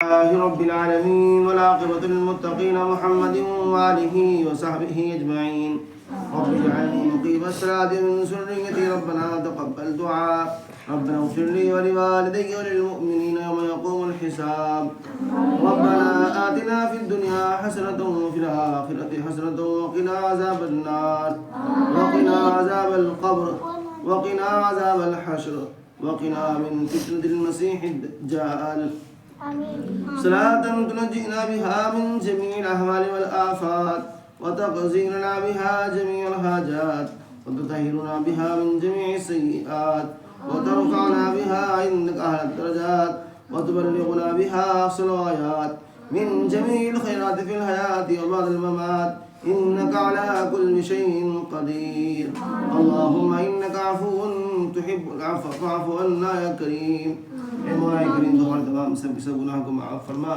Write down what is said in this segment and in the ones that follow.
لله رب العالمين والعاقبة للمتقين محمد وآله وصحبه أجمعين. رب اجعلني مقيم الصلاة من ذريتي ربنا تقبل دعاء. ربنا اغفر لي ولوالدي وللمؤمنين يوم يقوم الحساب. ربنا آتنا في الدنيا حسنة وفي الآخرة حسنة وقنا عذاب النار وقنا عذاب القبر وقنا عذاب الحشر وقنا من فتنة المسيح الدجال. صلاة تنجينا بها من جميع الأهوال والآفات وتقضينا بها جميع الحاجات وتطهرنا بها من جميع السيئات وترفعنا بها عندك أهل الدرجات وتبلغنا بها أقصى الغايات من جميع الخيرات في الحياة وبعد الممات إنك على كل شيء قدير. اللهم إنك عفو تحب العفو فاعف عنا يا كريم. اے مولا کریم تمہارے تمام سب کے سب گناہوں کو معاف فرما.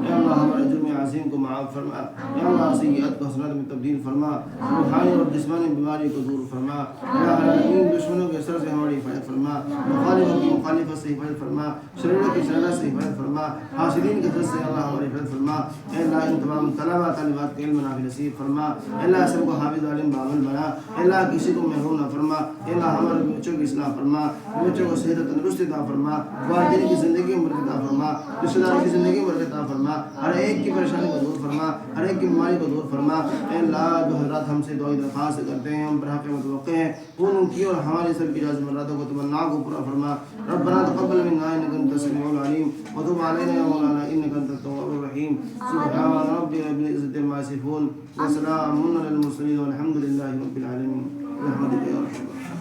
یا اللہ ہمارے جرم عظیم کو معاف فرما. یا اللہ سیئات کو حسنات میں تبدیل فرما. روحانی اور جسمانی بیماری کو دور فرما. یا العالمین دشمنوں کے سر سے ہماری حفاظت فرما. مخالفوں کی مخالفت سے حفاظت فرما. شروروں کی شرارت سے حفاظت فرما. حاسدین کے حسد سے اللہ ہماری حفاظت فرما. اے اللہ ان تمام طلبہ طالبات کے علم نافع نصیب فرما. اے اللہ سب کو حافظ عالم بعمل بنا. اے اللہ کسی کو محروم نہ فرما. اے اللہ ہمارے بچوں کی اصلاح فرما. بچوں کو صحت تندرستی عطا فرما. والدین کی زندگی میں برکت عطا فرما. رشتہ داروں کی زندگی میں برکت عطا فرما. ہر ایک کی پریشانی کو دور فرما. ہر ایک کی بیماری کو دور فرما. اے اللہ جو حضرات ہم سے دعائی درخواست کرتے ہیں ہم پر حق متوقع ہیں ان کی اور ہماری سب کی لازم مرادوں کو تمنا کو پورا فرما. ربنا تقبل منا انك انت السميع العليم وتب علينا يا مولانا انك انت التواب الرحيم. سبحان ربك رب العزة عما يصفون وسلام على المرسلين والحمد لله رب العالمين برحمتك يا ارحم الراحمين.